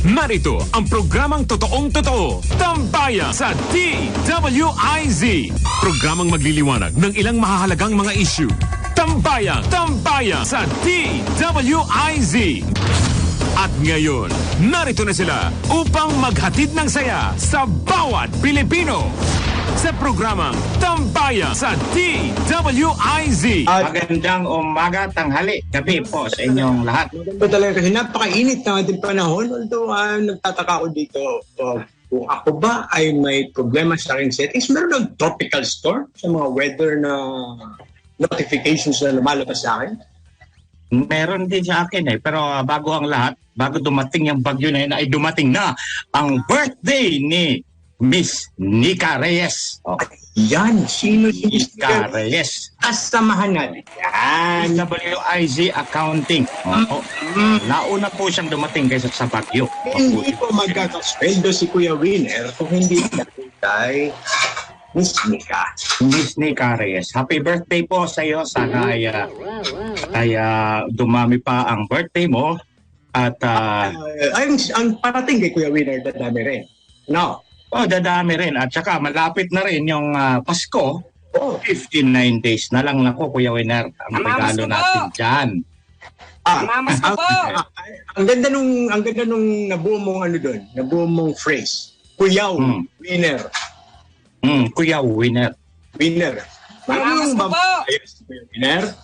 Narito ang programang totoong-totoo, Tambayan sa DWIZ. Programang magliliwanag ng ilang mahahalagang mga issue. Tambayan sa DWIZ. At ngayon, narito na sila upang maghatid ng saya sa bawat Pilipino. Sa programang Tambayan sa DWIZ. Magandang umaga, tanghali, gabi po sa inyong lahat. Maganda talaga kasi napakainit ng ating panahon. Although nagtataka ako dito kung ako ba ay may problema sa aking settings. Meron ng tropical storm sa mga weather na notifications na lumalabas sa akin. Meron din sa akin pero bago ang lahat, bago dumating yung bagyo na yun, ay dumating na ang birthday ni Miss Nika Reyes. Yan, sino si Miss Nika Reyes? Kasamahan natin. Yan. WIZ Accounting. Nauna po siyang dumating kaysa sa bagyo. Hindi po magkakasweldo si Kuya Winner kung hindi natin kay Miss Nika. Miss Nika Reyes. Happy birthday po sa iyo. Sana ay dumami pa ang birthday mo. At ang parating kay Kuya Winner, dadami rin. No? Dadami rin. At saka malapit na rin yung Pasko. 59 days na lang nako, Kuya Winner. Ang regalo natin dyan. Ang ganda nung nabuo mong doon. Nabuo mong phrase. Kuya Winner. Kuya Winner. Winner. Mamamas ko po! Kuya Winner?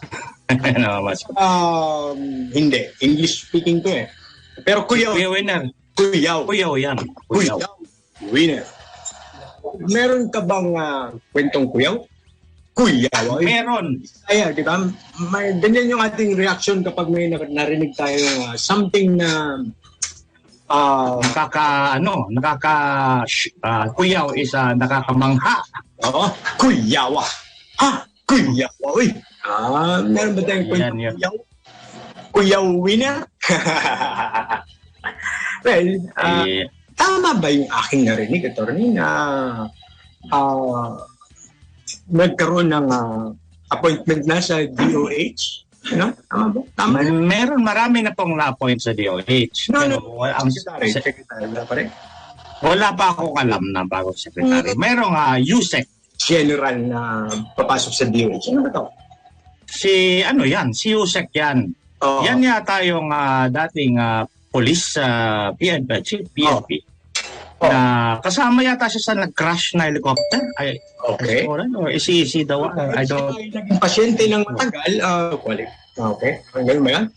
Mamamas ko. Hindi. English speaking to Pero Kuya Winner. Kuyaw. Kuyaw yan. Kuyaw. Winner. Meron ka bang kwentong kuyaw? Kuyaw. Meron. Kaya, di ba? Ganyan yung ating reaction kapag may narinig tayo something na kuyaw is nakakamangha. Oo. Kuyawa. Kuyawa. Uy. Meron ba tayong kwentong kuyaw? Kuyaw Winner? Well, tama ba yung aking narinig, attorney, na nagkaroon ng appointment na sa DOH? Ano? Tama ba? Tama na? Meron marami na pong na-appoint sa DOH. Secretary na pa rin? Wala pa akong alam na bagong secretary. Merong USEC. General na papasok sa DOH. Ano ba ito? Si USEC yan. Yan yata yung dating police chief PNP. Na kasama yata siya sa nag-crash na helicopter. Okay. Or isi daw. I don't... Naging pasyente ng matagal. Okay. Hanggang ba yan?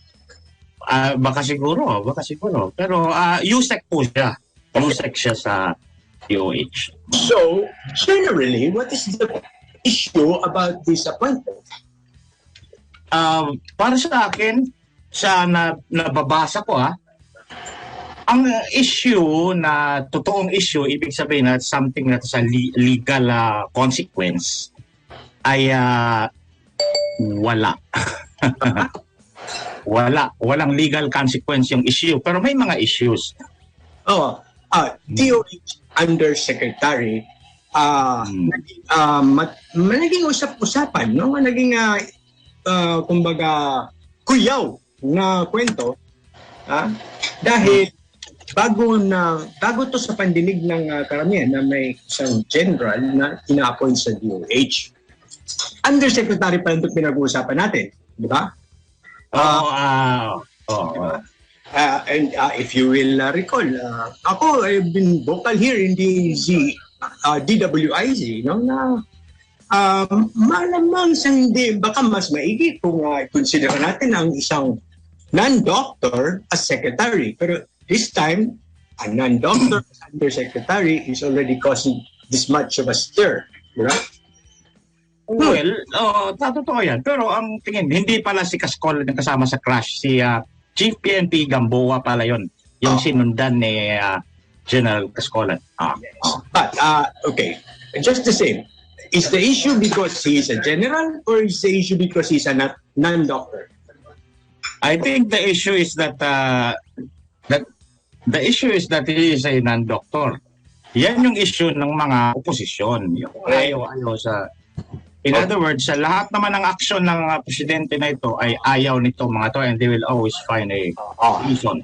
Baka siguro. Pero USEC po siya. USEC siya sa DOH. So, generally, what is the issue about this appointment? Para sa akin, sa nababasa ko ang issue na totoong issue, ibig sabihin na something na sa legal consequence ay wala. Walang legal consequence yung issue, pero may mga issues. DOH Undersecretary naging usap-usapan, no? Naging kumbaga kuyaw na kwento dahil bago to sa pandinig ng karamihan na may isang general na ina-appoint sa DOH. Undersecretary pa rin ito pinag-uusapan natin, di ba? And if you will recall, ako I've been vocal here in the DWIZ, no, na malamang hindi, baka mas maigi kung consider natin ang isang non-doctor as secretary. Pero this time, a non-doctor as undersecretary is already causing this much of a stir. Right? Well, totoo yan. Pero ang tingin, hindi pala si Cascol na kasama sa crash. Si Chief PNP Gamboa pala yon. Yung sinundan ni General Cascolan. But, okay, just the same. Is the issue because he is a general or is the issue because he's a non-doctor? I think the issue is that he is a non-doctor. Yan yung issue ng mga oposisyon. Yung ayaw sa... In other words, sa lahat naman ng aksyon ng presidente na ito ay ayaw nito mga to, and they will always find a reason.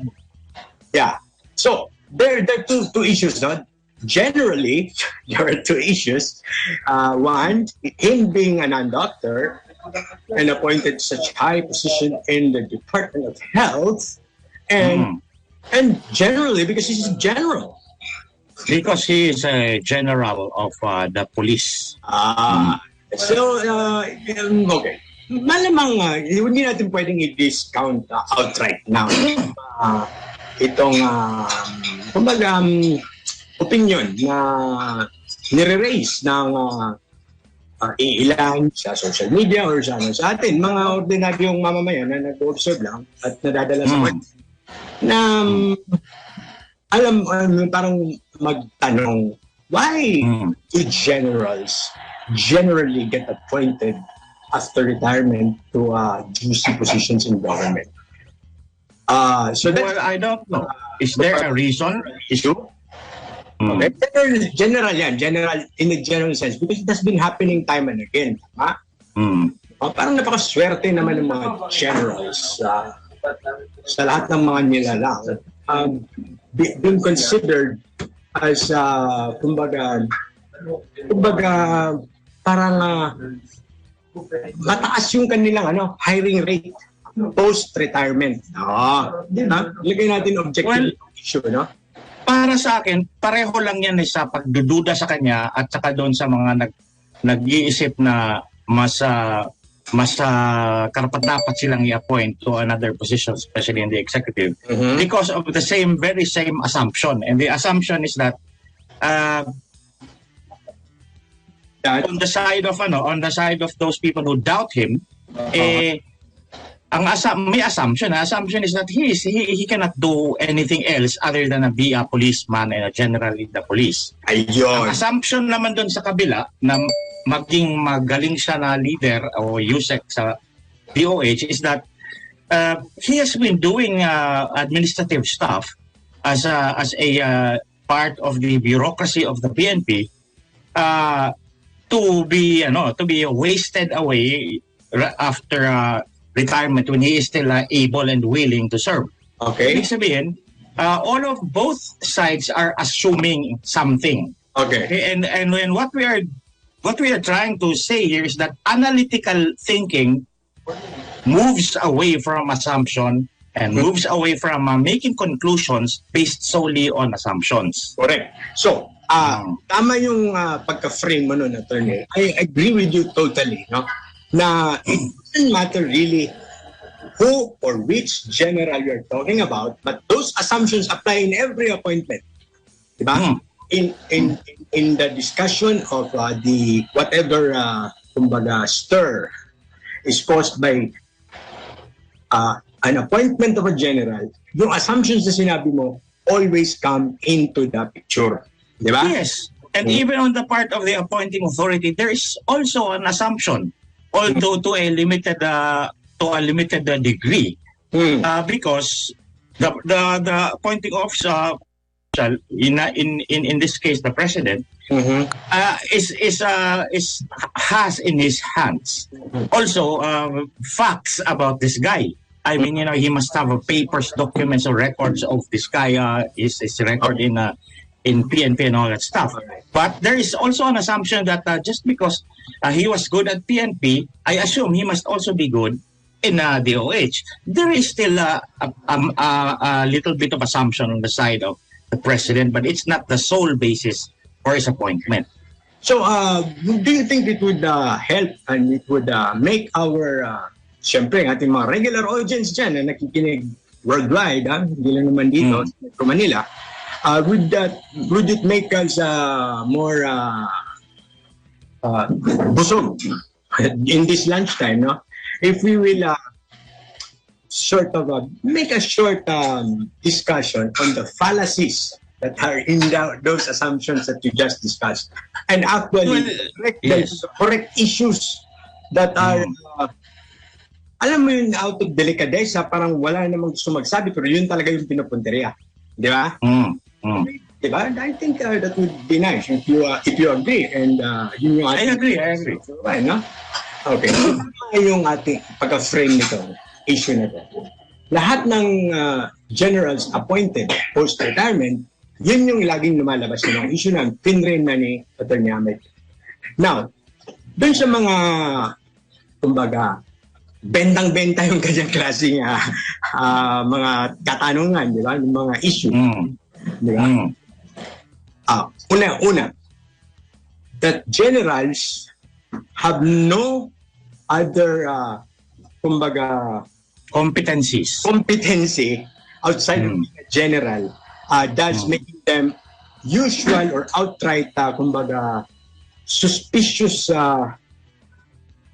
Yeah. So, there are two issues, no? Generally, there are two issues. One, him being a non-doctor and appointed such high position in the Department of Health, and generally because he's a general. Because he is a general of the police. So, okay. Malamang, hindi natin pwedeng i-discount outright now itong opinion na nire-raise ng ilan sa social media or sa atin, mga ordinaryong mamamayan na nag-observe lang at nadadala sa na parang magtanong, why do generals generally get appointed after retirement to juicy positions in government? So well, I don't know. Is there a reason? Issue? Okay. General yan. General, in a general sense. Because it has been happening time and again. Parang napakaswerte naman ng mga generals sa lahat ng mga nilalang. Being considered as, kumbaga, parang mataas yung kanilang hiring rate post-retirement. Diba? Lagay natin objective issue, no? Para sa akin, pareho lang yan sa pagdududa sa kanya at saka doon sa mga nag-iisip na mas karapat-dapat silang i-appoint to another position, especially in the executive, because of the very same assumption. And the assumption is that on the side of those people who doubt him, may assumption. Assumption is that he cannot do anything else other than be a policeman and a general in the police. Ayun. Ang assumption naman doon sa kabila na maging magaling siya na leader o USEC sa DOH is that he has been doing administrative stuff as a part of the bureaucracy of the PNP to be wasted away after retirement when he is still able and willing to serve. Okay. Ibig sabihin, all of both sides are assuming something. Okay. And when what we are trying to say here is that analytical thinking moves away from assumption and moves away from making conclusions based solely on assumptions. Correct. So, tama yung pagka-frame mo nun, attorney. I agree with you totally, no? Na it doesn't matter really who or which general you're talking about, but those assumptions apply in every appointment. Diba? In the discussion of the whatever kumbaga stir is caused by an appointment of a general, yung assumptions na sinabi mo always come into the picture. Diba? Yes. And even on the part of the appointing authority, there is also an assumption, although to a limited degree, because the appointing officer, in this case the president, has in his hands also facts about this guy. I mean, he must have papers, documents, or records of this guy. His record in PNP and all that stuff. But there is also an assumption that just because he was good at PNP, I assume he must also be good in DOH. There is still a little bit of assumption on the side of the president, but it's not the sole basis for his appointment. So, do you think it would help and it would make our, siyempre, ating mga regular audience dyan na nakikinig worldwide, hindi lang naman dito, sa Manila, would it make us more busog in this lunchtime, no? If we will sort of make a short discussion on the fallacies that are in those assumptions that you just discussed, and actually correct issues that are alam mo yun, out of delicadeza, parang wala namang gusto magsabi pero yun talaga yung pinupunteriya, di ba? Diba? I think that would be nice if you agree. And yun yung I agree. Right, no? Okay. Yung ating pagka-frame nito, issue na ito. Lahat ng generals appointed post-retirement Yun yung laging lumalabas na issue ng pinrain na ni Atty. Ahmed. Now, dun sa mga, kumbaga, bentang-benta yung kanyang klaseng mga katanungan, di ba? Yung mga issue. Di ba? Una, that generals have no other, kumbaga, competency outside of being a general, thus making them usual or outright, kumbaga, suspicious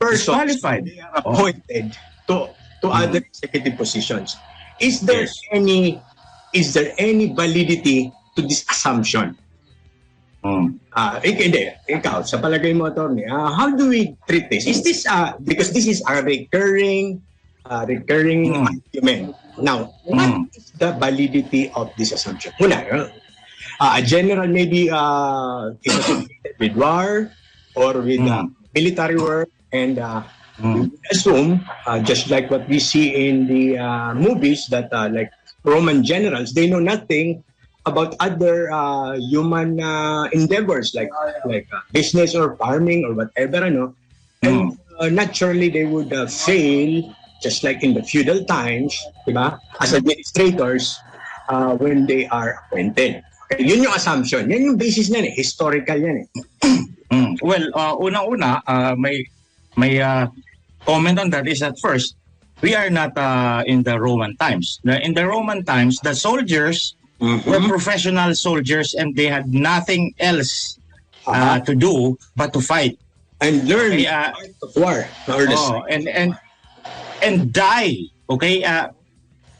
persons qualified. They are appointed to other executive positions. Is there any validity to this assumption? Ikaw, sa palagay mo, attorney, how do we treat this? Is this because this is a recurring argument. Now, what is the validity of this assumption? Una, a general maybe is associated with war or with military work, and we assume, just like what we see in the movies, that like Roman generals, they know nothing about other human endeavors like business or farming or whatever, and naturally they would fail, just like in the feudal times, diba? As administrators when they are appointed. Okay, yun yung assumption. Yan yung basis na historical yan . Well, unang-una, may comment on that is that first, we are not in the Roman times. In the Roman times, the soldiers were professional soldiers and they had nothing else to do but to fight and learn the art of war. And die. Okay,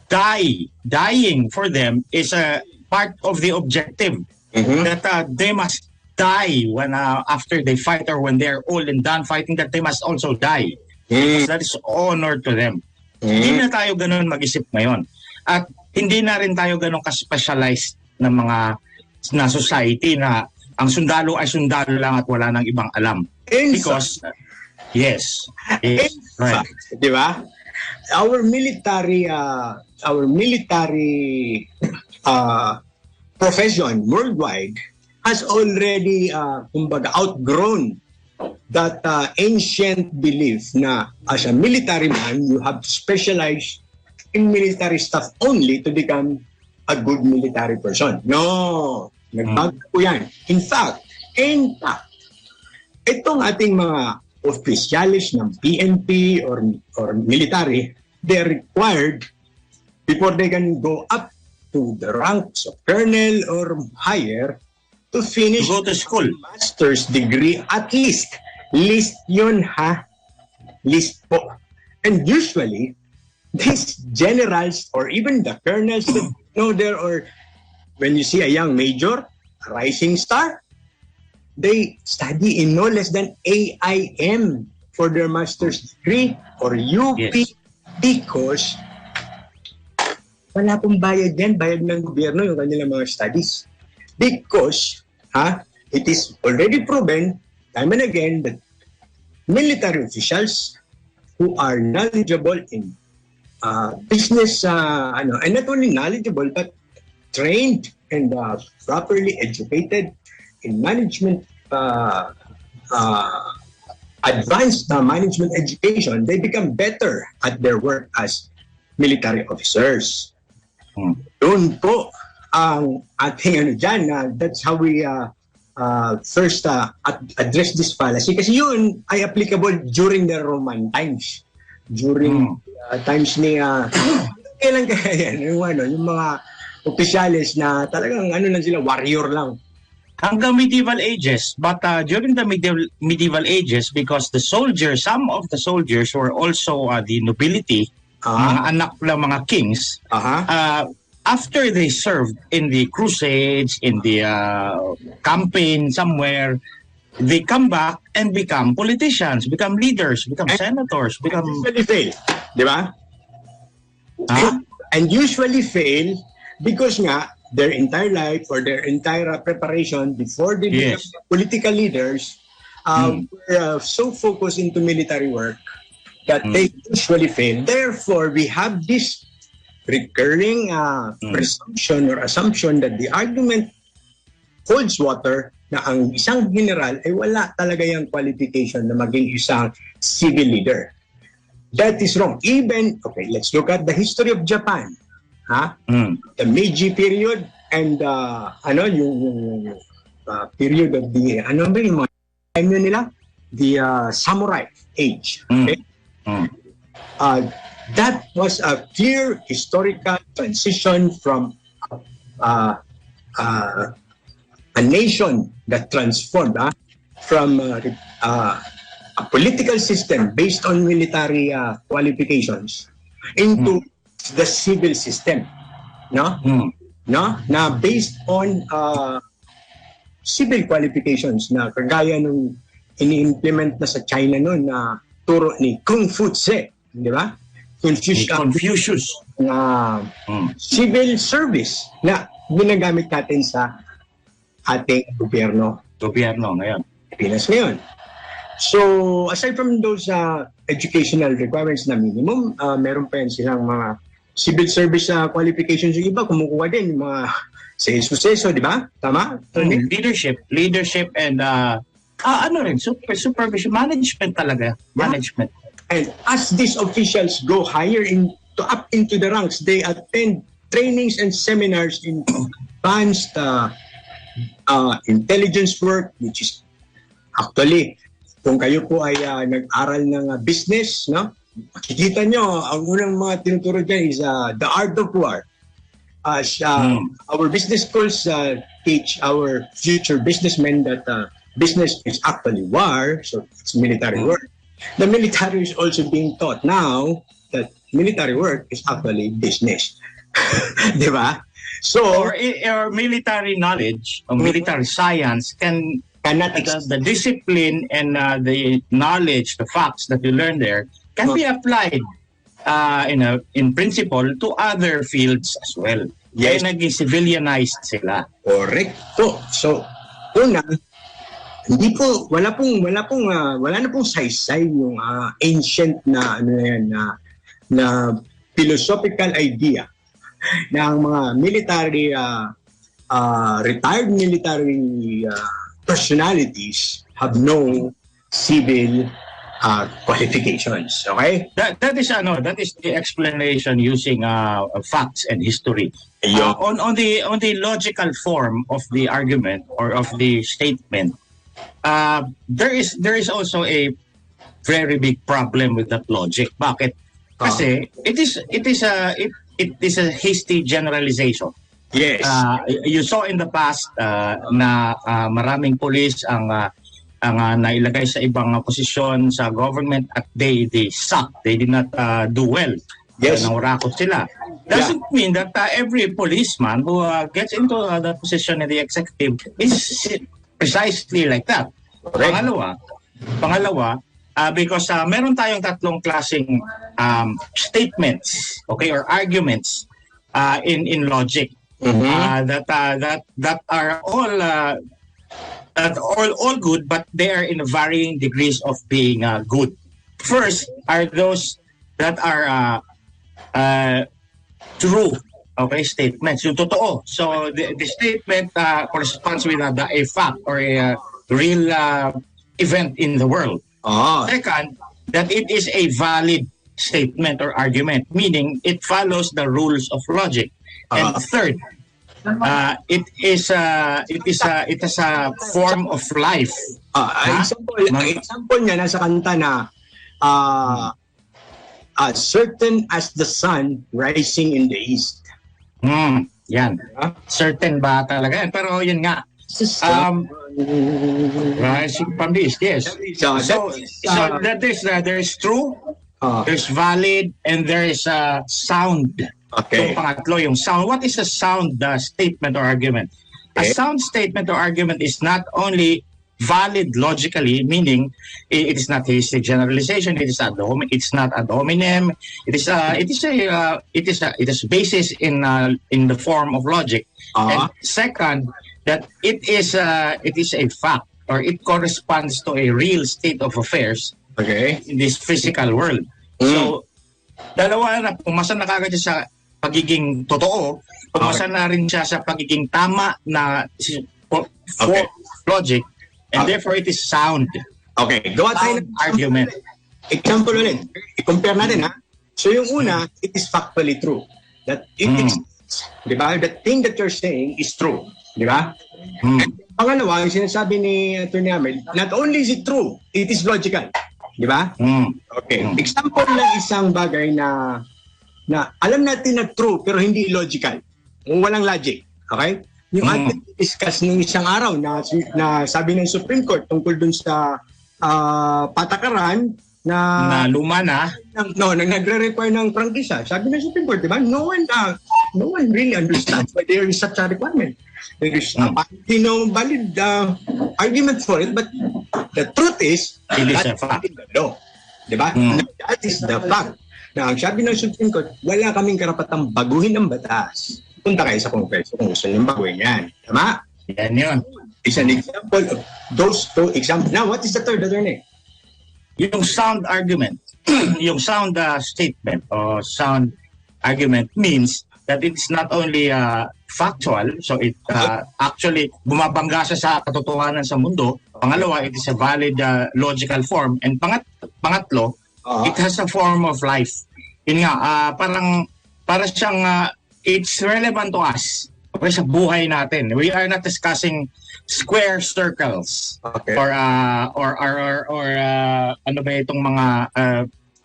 dying for them is a part of the objective, that they must die when after they fight, or when they're old and done fighting, that they must also die, because that is honor to them. Hindi na tayo ganun mag-isip ngayon, at hindi na rin tayo ganun ka-specialized na society na ang sundalo ay sundalo lang at wala nang ibang alam. Because yes, right, di ba? Our military profession worldwide has already kumbaga outgrown that ancient belief na as a military man you have to specialize in military stuff only to become a good military person. No, nagbago po yan. In fact, itong ating mga officials ng PNP or military, they're required, before they can go up to the ranks of colonel or higher, to finish go to school, master's degree at least. List yun, list po. And usually, these generals or even the colonels that there, or when you see a young major, a rising star, they study in no less than AIM for their master's degree or UP, because wala pong bayad yan, bayad ng gobyerno yung kanilang mga studies. Because it is already proven time and again that military officials who are knowledgeable in business, and not only knowledgeable but trained and properly educated in management, advanced management education, they become better at their work as military officers. Doon po ang ating dyan, that's how we first address this fallacy, kasi yun ay applicable during the Roman times, during times ni kailan kaya yan, yung mga opisyalis na talagang lang sila, warrior lang hanggang medieval ages. But during the medieval ages, because the soldiers, some of the soldiers were also the nobility, mga anak ng mga kings, after they served in the crusades, in the campaign somewhere, they come back and become politicians, become leaders, become senators, become... usually fail, di ba? And usually fail because nga, their entire life or their entire preparation before they become political leaders were so focused into military work that they usually fail. Therefore, we have this recurring presumption or assumption that the argument holds water na ang isang general ay wala talaga yung qualification na maging isang civil leader. That is wrong. Even, okay, let's look at the history of Japan. The Meiji period and yung period of the, ano ba yung mga time nila? The samurai age. Okay? That was a clear historical transition from a nation that transformed from a political system based on military qualifications into the civil system, no? Na based on civil qualifications na kagaya nung ini-implement na sa China noon na turo ni Kung Fu Tse, di ba? Confucius na civil service na ginagamit natin sa ating gobyerno ngayon. Pinas ngayon. So, aside from those educational requirements na minimum, meron pa yan silang mga civil service qualifications. Yung iba, kumukuha din yung mga sales-suseso, di ba? Tama? Leadership and supervision, management talaga. Yeah. Management. And as these officials go higher up into the ranks, they attend trainings and seminars in advanced intelligence work, which is actually, kung kayo po ay nag-aral ng business, no? Makikita nyo, ang unang mga tinuturo dyan is the art of war. Our business schools teach our future businessmen that business is actually war, so it's military work. The military is also being taught now that military work is actually business. Di ba? So, or military knowledge or military science cannot the discipline and the knowledge, the facts that you learn there can be applied in principle to other fields as well. Yes. Kaya naging civilianized sila. Correct po. So, una, wala na pong saysay yung ancient na na philosophical idea ng mga military retired military personalities have no civil qualifications. Okay? That is the explanation using facts and history. On the logical form of the argument or of the statement, there is also a very big problem with that logic. Bakit? Kasi it is a hasty generalization. Yes. You saw in the past na maraming police ang nailagay sa ibang posisyon sa government at they sucked. They did not do well. Yes. Nangurakot sila. Doesn't mean that every policeman who gets into the position in the executive is precisely like that. Correct. Pangalawa, because meron tayong tatlong klaseng statements, okay, or arguments in logic that are all good, but they are in varying degrees of being good. First are those that are true, okay, statements, yung totoo. So the statement corresponds with a fact or a real event in the world. Second, that it is a valid statement or argument, meaning it follows the rules of logic. And third, it is a form of life. Example niya nasa kanta na certain as the sun rising in the east. Yan. Certain ba talaga yan? Pero yun nga. Rising from the east, yes. So there is true, there's valid, and there is sound. Okay. Yung pangatlo, yung sound. What is a sound statement or argument? Okay. A sound statement or argument is not only valid logically, meaning it is not hasty generalization, it is not ad hominem, it is basis in the form of logic. And second, that it is a fact or it corresponds to a real state of affairs in this physical world. So dalawa na pumasa na kagad sa pagiging totoo, pumasa na rin siya sa pagiging tama na logic, and therefore it is sound. Okay, gawa tayo ng argument. Example ulit. I-compare natin, ha? So yung una, it is factually true. That it exists. Di ba? The thing that you're saying is true. Di ba? And pangalawa, yung sinasabi ni Atty. Amel, not only is it true, it is logical. Di ba? Okay. Example ng isang bagay na alam natin na true pero hindi logical. Walang logic. Okay? Yung ating discuss ng isang araw na sabi ng Supreme Court tungkol dun sa patakaran na luma na. Nagre-require ng prangkisa. Sabi ng Supreme Court, di ba? No one really understands why there is such a requirement. There is no valid argument for it, but the truth is, it is a fact. The law. Di ba? That is the fact. Na ang sabi ng Supreme Court, wala kaming karapatang baguhin ang batas. Punta kayo sa Kongreso kung gusto niyong baguhin yan. Tama? Yan yun. It's an example of those two examples. Now, what is the third, attorney? Yung sound argument, yung sound statement or sound argument means that it's not only factual, so it actually bumabangga sa katotohanan sa mundo. Pangalawa, it is a valid logical form. And pangatlo, it has a form of life. Yun nga, para siyang it's relevant to us. Okay, sa buhay natin. We are not discussing square circles or ano ba itong mga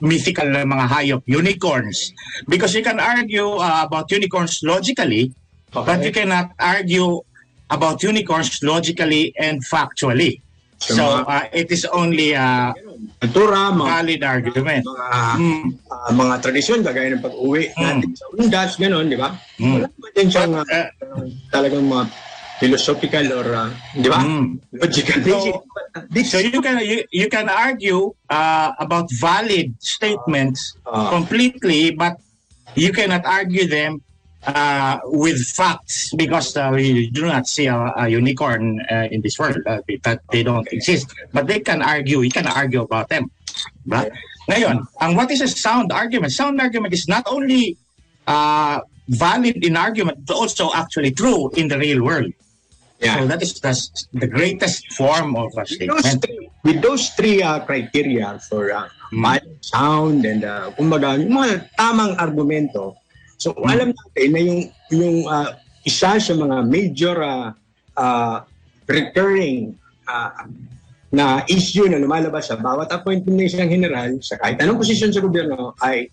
mythical na mga hayop, unicorns. Because you can argue about unicorns logically, but you cannot argue about unicorns logically and factually. So it is only valid argument. Mga tradisyon, kagaya ng pag-uwi natin sa undas, gano'n, di ba? Wala ba din siyang talagang mga philosophical or, di ba? Logical. So you can argue about valid statements completely, but you cannot argue them with facts because we do not see a unicorn in this world that they don't exist, but they can argue. You can argue about them. Right? Ngayon, what is a sound argument? Sound argument is not only valid in argument, but also actually true in the real world. Yeah. So that is the greatest form of a statement. With those three criteria for valid, sound, and kumbaga, yung mga tamang argumento. So alam natin na yung isa sa mga major recurring na issue na lumalabas sa bawat appointment ng isang general sa kahit anong posisyon sa gobyerno ay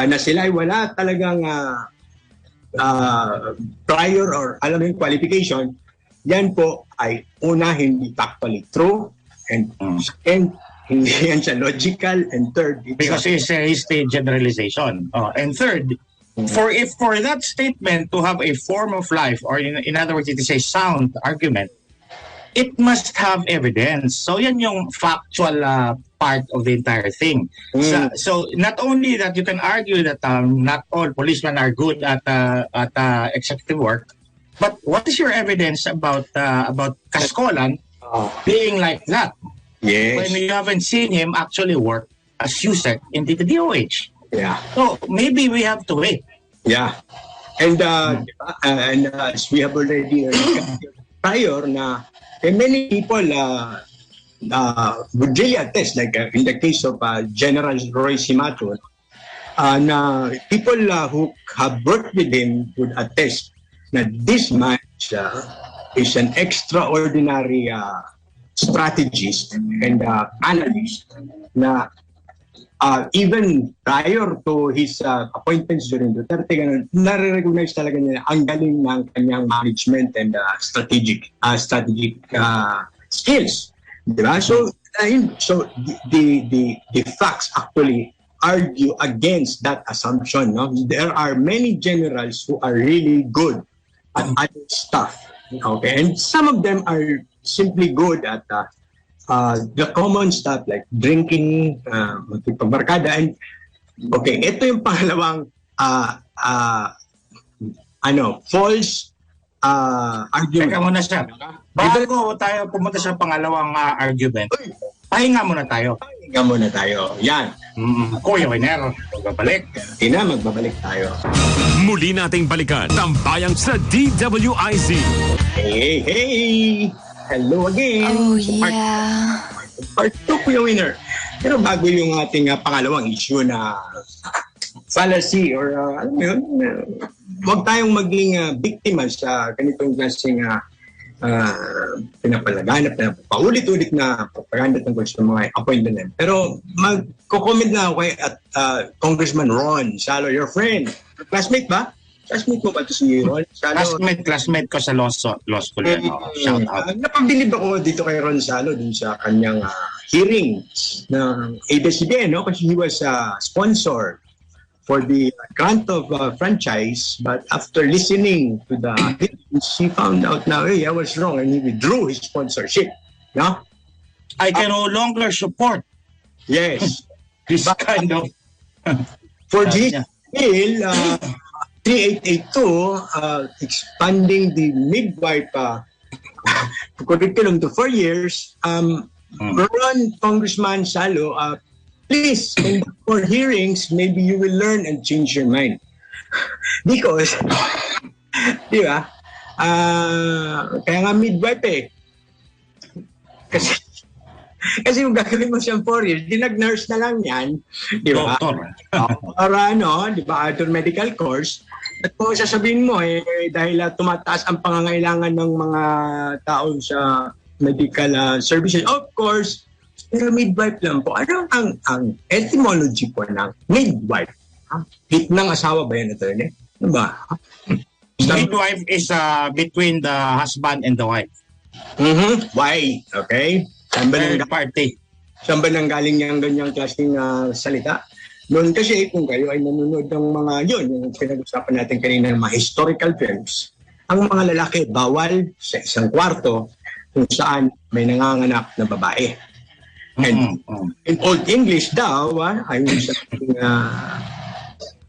na sila ay wala talagang prior or alam mo yung qualification. Yan po ay una, hindi factually true, and second, hindi yan siya logical, and third, because it's a generalization. And third, for that statement to have a form of life, or in other words, it is a sound argument, it must have evidence. So yan yung factual part of the entire thing. So not only that you can argue that not all policemen are good at executive work, but what is your evidence about Kaskolan being like that? Yes. When you haven't seen him actually work as USEC in the DOH. Yeah. So maybe we have to wait. Yeah. And as we have already prior na many people would really attest, like in the case of General Roy Simato, na people who have worked with him would attest na this man is an extraordinary strategist and analyst na even prior to his appointments during Duterte, nare-recognize talaga niya ang galing ng kanyang management and strategic skills. Diba? So the facts actually argue against that assumption. No? There are many generals who are really good at other stuff. Okay? And some of them are simply good at the common stuff like drinking, magpagbarkada. And okay, ito yung pangalawang false argument. Teka muna siya. Bago tayo pumunta sa pangalawang argument, pahinga muna tayo. Yan. Kuya Winer, magbabalik. Magbabalik tayo. Muli nating balikan Tambayan sa DWIZ. Hey! Hello again. Oh, yeah. Part 2, Kuya Winner. Pero bago yung ating pangalawang issue na fallacy or alam mo yun, huwag tayong maging biktima sa ganitong klaseng pinapalaganap na paulit-ulit na propaganda tungkol sa mga appointment. Pero magko-comment na ako kay Congressman Ron Salo, your friend. Classmate ba? Classmate mo ba ito si Ron Salo? Classmate ko sa law school yan. Shout out. Napabilib ako dito kay Ron Salo dun sa kanyang hearings ng ABS-CBN, no? Kasi he was sponsor for the grant of franchise, but after listening to the hearings, he found out now, hey, I was wrong, and he withdrew his sponsorship. No? I can no longer support Yes. this kind of... For this bill, 3882, expanding the midwife curriculum to 4 years, Ron, Congressman Salo, please, for hearings, maybe you will learn and change your mind. Because, di ba, kaya nga midwife eh. Kasi yung gagawin mo siyang 4 years, nag-nurse na lang yan. Di ba? Doktor. Para di ba, after medical course, at kung sasabihin mo dahil tumataas ang pangangailangan ng mga tao sa medical services, of course, pero midwife lang po. Ano ang etymology po ng midwife? Hit ng asawa ba yan, attorney? Ano ba? Midwife is between the husband and the wife. Why? Okay? Saan ba nang galing yung ganyang klaseng salita? Noon kasi kung kayo ay nanonood ng mga yung pinag-usapan natin kanina ng mga historical films, ang mga lalaki bawal sa isang kwarto kung saan may nanganganak na babae. And in Old English daw, ayon sa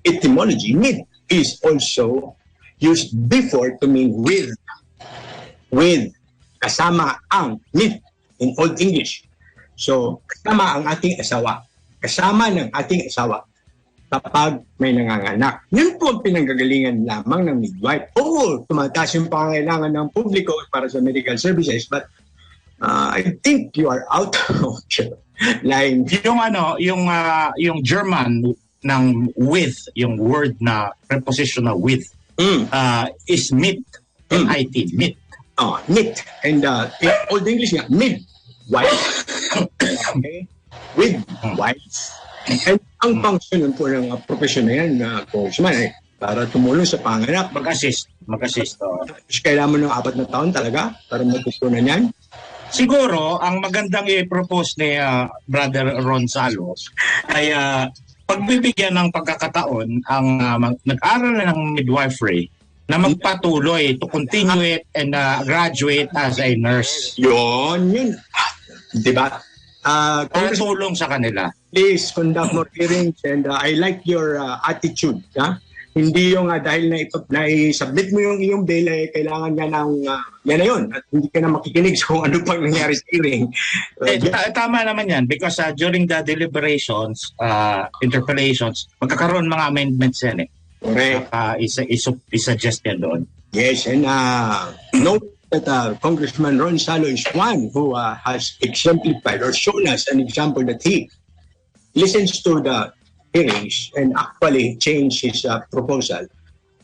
etymology, mid is also used before to mean with. With. Kasama ang mid in Old English. So, kasama ang ating asawa. Kasama ng ating asawa kapag may nanganganak. Yun po ang pinanggagalingan lamang ng midwife. Oo, tumataas yung pangangailangan ng publiko para sa medical services, but I think you are out of line. Yung German ng with, yung word na preposition na with, is mit. M-I-T, mit. Mit. And in Old English nga, midwife. Okay? With wife. And ang function po ng profession na yan, congressman, para tumulong sa panganak. Mag-assist. Kailangan mo ng 4 na taon talaga para matutunan yan. Siguro, ang magandang i-propose ni Brother Ron Salo ay pagbibigyan ng pagkakataon ang nag-aral ng midwifery na magpatuloy to continue it and graduate as a nurse. Yun. Diba? Para tulong sa kanila. Please conduct more hearings and I like your attitude. Hindi yung dahil na i-submit mo yung iyong bill, kailangan niya ng yan na yun. At hindi ka na makikinig sa kung ano pang nangyari sa hearing. Tama naman yan because during the deliberations, interpellations, magkakaroon mga amendments yan eh. Correct. I-suggest yan doon. Yes, and note that Congressman Ron Salo is one who has exemplified or shown us an example that he listens to the hearings and actually change his proposal.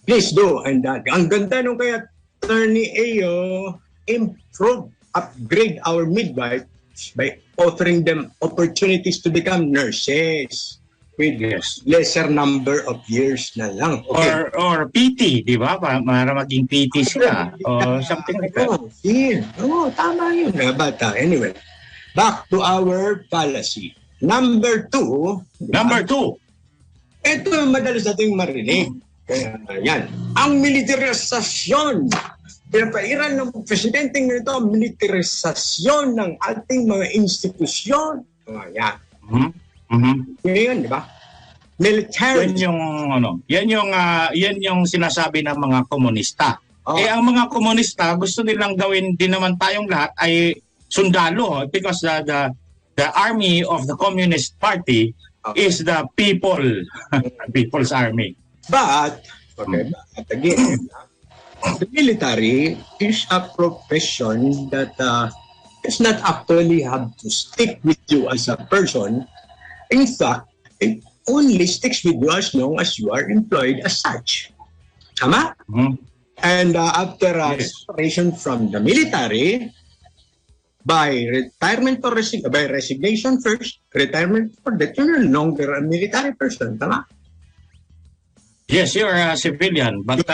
Please do. And ang ganda nung kaya Attorney Ayo, upgrade our midwives by offering them opportunities to become nurses with lesser number of years na lang. Okay. Or PT, di ba? Para maging PT sila. Or something like that. Tama yun. But anyway, back to our policy. Number 2. Ito madalas nating marinig. Kaya yan. Ang militarisasyon. Pinapairan ng presidenteng nito ang militarisasyon ng ating mga institusyon. Yan. Yan, di ba? Military. Yan yung sinasabi ng mga komunista. Ang mga komunista gusto nilang gawin din naman tayong lahat ay sundalo because the army of the Communist Party is the people's army. But, okay, but again, the military is a profession that does not actually have to stick with you as a person. In fact, it only sticks with you as long as you are employed as such. Tama? And after separation from the military, by retirement or by resignation first, retirement for that, you're no longer a military person. Tama? Yes, you're a civilian, but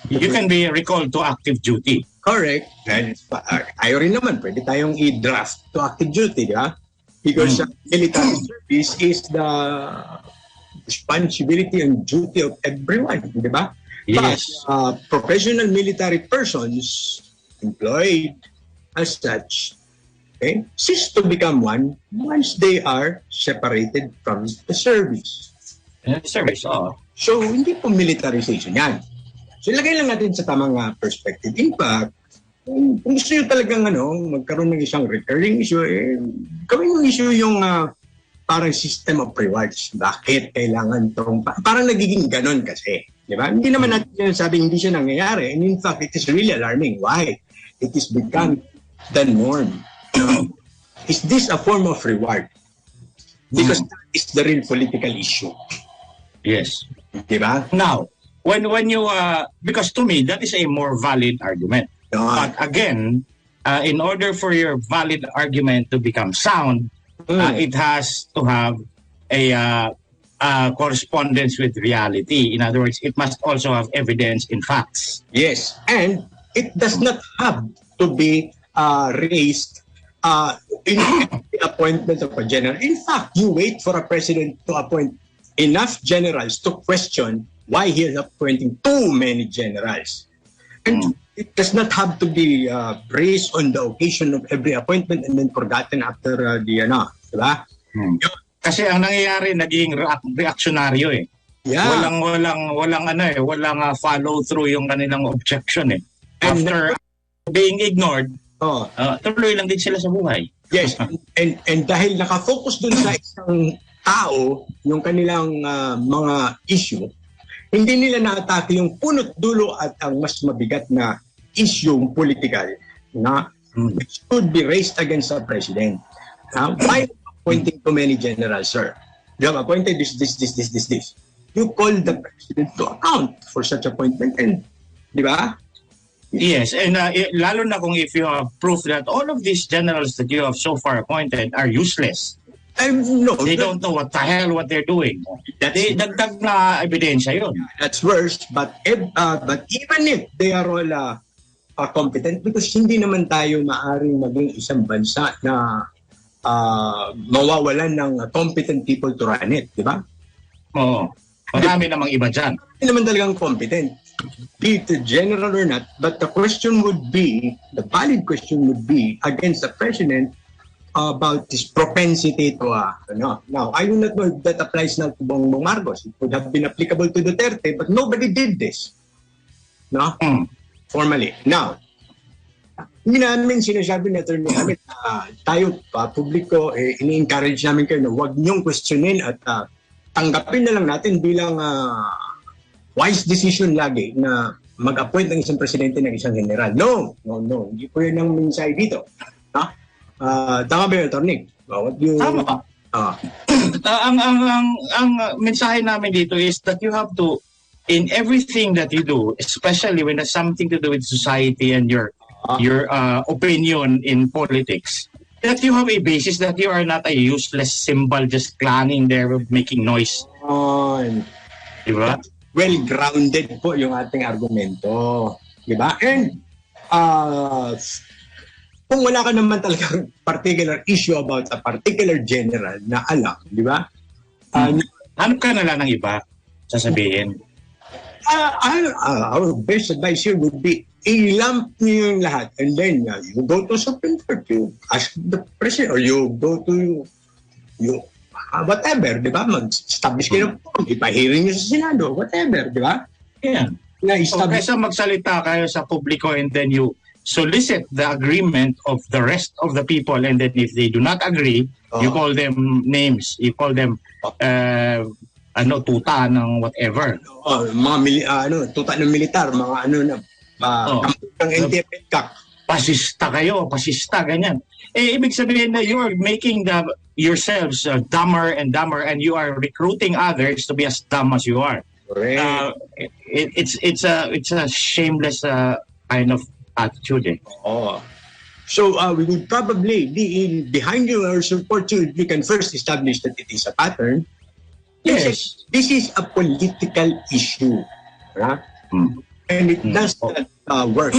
you can be recalled to active duty. Correct. And tayo rin naman, pwede tayong i-draft to active duty, di ba? Because military service is the responsibility and duty of everyone, di ba? Yes. But professional military persons employed as such, okay, cease to become one once they are separated from the service. Service, So, hindi po militarization yan. So, ilagay lang natin sa tamang perspective. In fact, kung gusto nyo talagang magkaroon ng isang recurring issue, gawin yung issue yung parang system of rewards. Bakit kailangan itong... Parang nagiging ganon kasi. Di ba? Hindi naman natin sabi hindi siya nangyayari. And in fact, it is really alarming. Why? It is become the norm. Is this a form of reward? Because that is the real political issue. Yes. Diba? Now, when you because to me that is a more valid argument. But again, in order for your valid argument to become sound, it has to have a correspondence with reality. In other words, it must also have evidence in facts. Yes, and it does not have to be raised in the appointment of a general. In fact, you wait for a president to appoint enough generals to question why he is appointing too many generals. And it does not have to be raised on the occasion of every appointment and then forgotten after diba? Kasi ang nangyayari naging reactionaryo eh. Yeah. Walang follow through yung kanilang objection eh. After being ignored, tuloy lang din sila sa buhay. Yes, and dahil nakafocus dun sa isang tao, yung kanilang mga issue, hindi nila na-atake yung punot dulo at ang mas mabigat na issue political na which could be raised against the president. Why appointing too many generals, sir? You have appointed this. You call the president to account for such appointment and, di ba? Yes, and lalo na kung if you have proof that all of these generals that you have so far appointed are useless. No, they don't know what the hell what they're doing. Dagdag na ebidensya yun. That's worse, but even if they are all competent, because hindi naman tayo maaring maging isang bansa na mawawalan ng competent people to run it, di ba? Oo. Marami namang iba dyan. Hindi naman talagang competent, be it general or not, but the valid question would be against the president about his propensity to Now, I do not know if that applies now to Bongbong Marcos. It would have been applicable to Duterte, but nobody did this. No? Formally. Now, hindi namin sinasabi na tayo, publiko, ini-encourage namin kayo na huwag niyong questionin at tanggapin na lang natin bilang wise decision lagi na mag-appoint ng isang presidente ng isang general. No. Hindi po yun ang mensahe dito. Tama ba yun, Atty.? Tama. Ang mensahe namin dito is that you have to, in everything that you do, especially when it has something to do with society and your opinion in politics, that you have a basis, that you are not a useless symbol just clanging there making noise. Diba? Well-grounded po yung ating argumento. Diba? And kung wala ka naman talagang particular issue about a particular general na alam, di ba? Hanap ka na lang ng iba, sasabihin. Our best advice here would be, i-lump niyo yung lahat and then you go to Supreme Court, you ask the president, or you go to whatever, di ba? Mag-establish kayo, ipa-hearing niyo sa Senado, whatever, di ba? Yeah. So, kaysa magsalita kayo sa publiko and then you solicit the agreement of the rest of the people, and then if they do not agree, you call them names, you call them tuta ng whatever. Tuta ng militar, mga ng NTF-CAC. Pasista kayo, pasista, ganyan. Ibig sabihin na you're making yourselves dumber and dumber, and you are recruiting others to be as dumb as you are. It's a shameless kind of attitude. So we would probably be behind you or support you if we can first establish that it is a pattern. Yes. This is a political issue. Right? And it does not work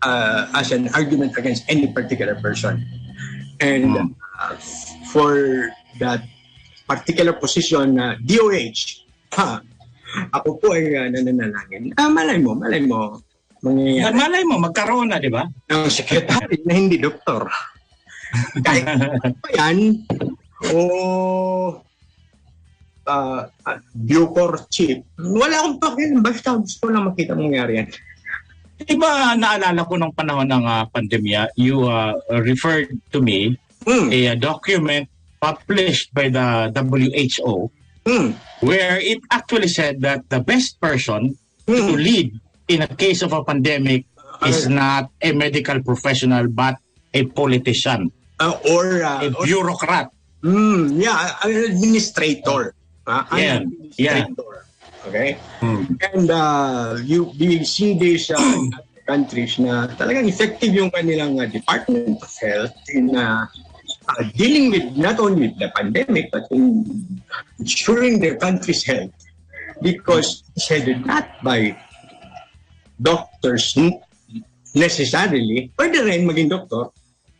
as an argument against any particular person. And for that particular position, DOH, ako po ay nananalangin. Malay mo, mangyayari. Malay mo, magkaroon na, di ba? Ang secretary na hindi doktor. Kahit pa yan, Bucor chief, wala akong pakialam. Basta gusto lang makita mangyari yan. Diba naalala ko ng panahon ng pandemya, you referred to me a document published by the WHO where it actually said that the best person to lead in a case of a pandemic is not a medical professional but a politician or a bureaucrat. An administrator. Administrator. Okay? And you will see these countries na talagang effective yung kanilang Department of Health in dealing with not only the pandemic but in ensuring their country's health, because it's headed not by doctors necessarily, pwede rin maging doktor,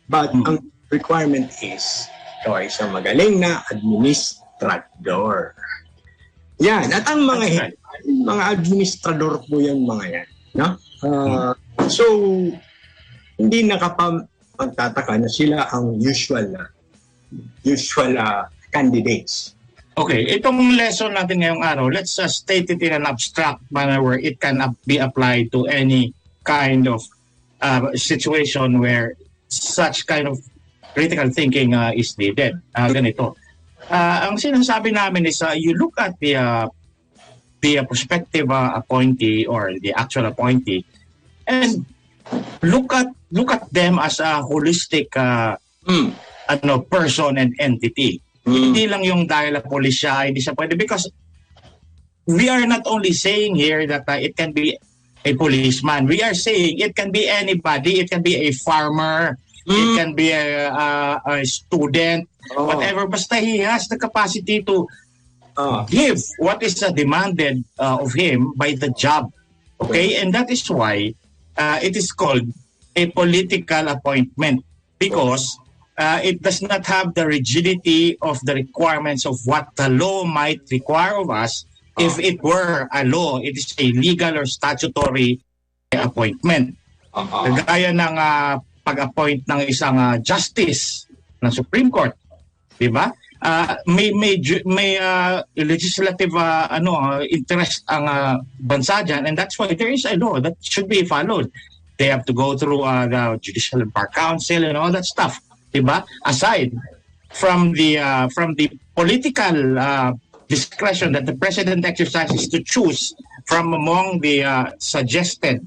but ang requirement is ito ay isang magaling na administrador. Yan. At ang mga administrador po yan, mga yan. No? So, hindi nakapagtataka na sila ang usual candidates. Okay, itong lesson natin ngayong araw, let's state it in an abstract manner where it can be applied to any kind of situation where such kind of critical thinking is needed. Ganito. Ang sinasabi namin is you look at the prospective appointee or the actual appointee and look at them as a holistic person and entity. Hindi lang yung dahil police siya, hindi siya pwede, because we are not only saying here that it can be a policeman. We are saying it can be anybody. It can be a farmer. It can be a student, whatever. Basta he has the capacity to give what is demanded of him by the job. Okay? And that is why it is called a political appointment, because it does not have the rigidity of the requirements of what the law might require of us. If it were a law, it is a legal or statutory appointment. Kagaya ng pag-appoint ng isang justice ng Supreme Court, di ba? May legislative interest ang bansa dyan, and that's why there is a law that should be followed. They have to go through the Judicial Bar Council and all that stuff, di ba? Aside from the political discretion that the president exercises to choose from among the suggested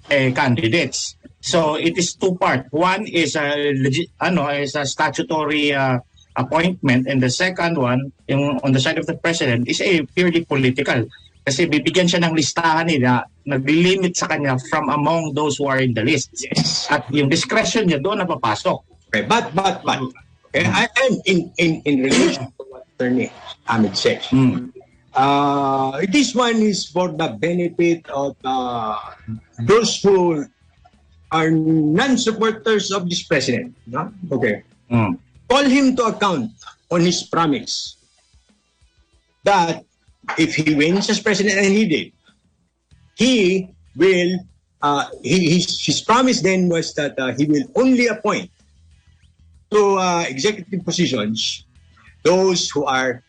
candidates. So it is two-part. One is a statutory appointment, and the second one, on the side of the president, is a purely political. Kasi bibigyan siya ng listahan nila, nag-limit sa kanya from among those who are in the list. Yes. At yung discretion niya doon napapasok. Okay, but okay, and in relation to what Attorney Ahmed says, this one is for the benefit of those who are non-supporters of this president. No? Okay. Call him to account on his promise that if he wins as president, and he did, he will, his promise then was that he will only appoint to executive positions those who are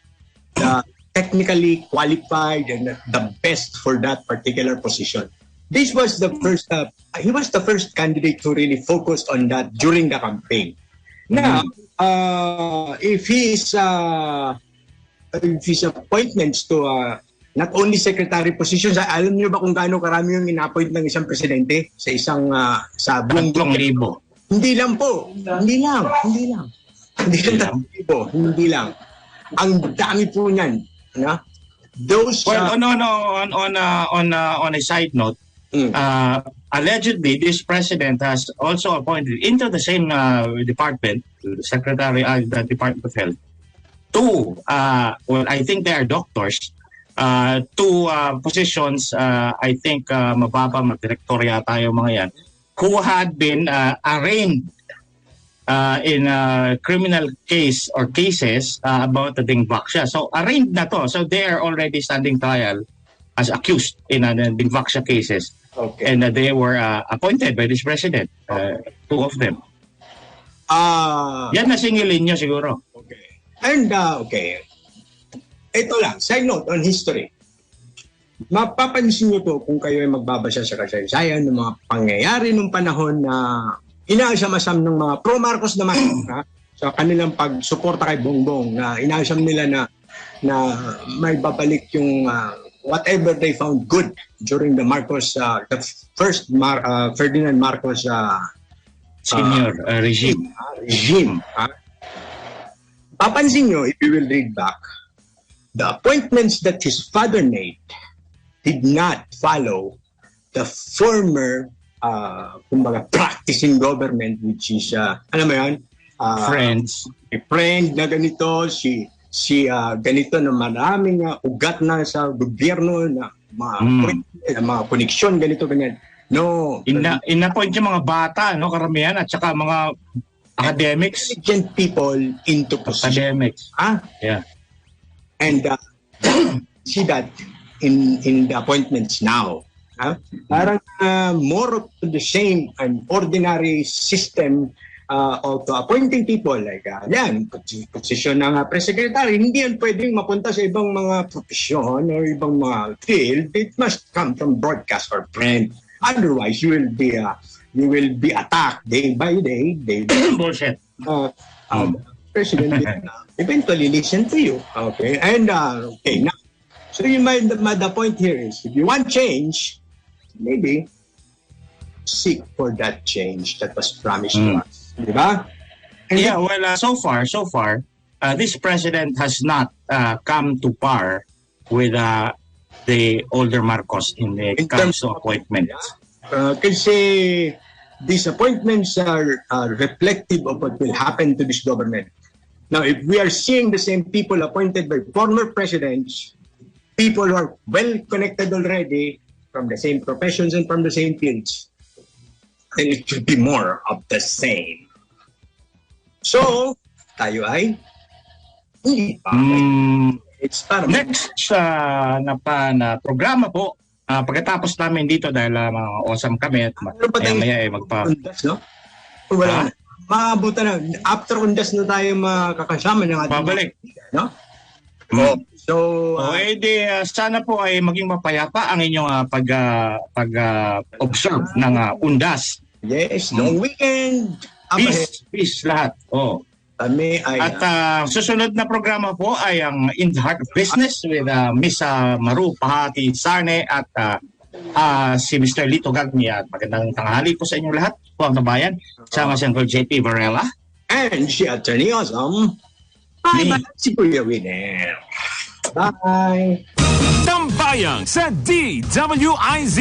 technically qualified and the best for that particular position. this was the first, he was the first candidate who really focused on that during the campaign. Now, if his appointments to not only secretary positions, alam niyo ba kung gaano karami yung ina-appoint ng isang presidente sa isang sa buong 3,000. Hindi lang po. Hindi lang. Ang dami po niyan. No? Those, well, on a side note, allegedly, this president has also appointed into the same department, the Secretary of the Department of Health, two, well, I think they are doctors, two positions, I think mababa, mag-director yata yung mga yan, who had been arraigned in a criminal case or cases about the Dingvaxia. So, arraigned na to. So, they are already standing trial as accused in Dingvaxia cases. Okay. And they were appointed by this president, two of them. Yan na singilin nyo siguro. Okay. And, okay. Ito lang, side note on history. Mapapansin nyo to kung kayo ay magbabasa sa kasaysayan ng mga pangyayari nung panahon na inaasam-asam ng mga pro-Marcos naman sa kanilang pagsuporta kay Bongbong, na inaasam nila na may babalik yung whatever they found good during the Marcos, the first Ferdinand Marcos senior regime. Papansin nyo, if you will read back, the appointments that his father made did not follow the former kumbaga practicing government, which is alam mo yan, Friends. a friend na ganito, si ganito na maraming ugat na sa gobyerno na mga koneksyon, ganito, ganyan. No. In-appoint yung mga bata, no, karamihan, at saka mga academics. Intelligent people into position. Academics. Yeah. And see that in the appointments now. Parang more of the same, an ordinary system of appointing people like yan, posisyon ng press secretary, hindi yan pwedeng mapunta sa ibang mga profesyon or ibang mga field. It must come from broadcast or print. Otherwise, you will be attacked day by day. Bullshit. President will eventually listen to you. Okay, and okay now. So the point here is, if you want change, maybe seek for that change that was promised to us. Diba? Yeah, well, so far, this president has not come to par with the older Marcos in terms of appointments. Kasi these appointments are reflective of what will happen to this government. Now, if we are seeing the same people appointed by former presidents, people who are well connected already from the same professions and from the same fields, then it should be more of the same. So, tayo ay hindi pa. It's para next na programa po, pagkatapos namin dito dahil mga awesome kami at maya undas, no? Wala. Maabutan na. After undas na tayo makakasama ng ating babalik. No? So, sana po ay maging mapayapa ang inyong pag-observe ng undas. Yes, long weekend. Peace lahat. At susunod na programa po ay ang In the Heart of Business with Miss Maru Pahati Sarne at si Mr. Lito Gagmi. At magandang tanghali po sa inyong lahat, po ang Tambayan. Sama si Uncle JP Varela. And si Attorney Awesome. Bye. Si Kuya Winner. Bye. Tambayan sa DWIZ.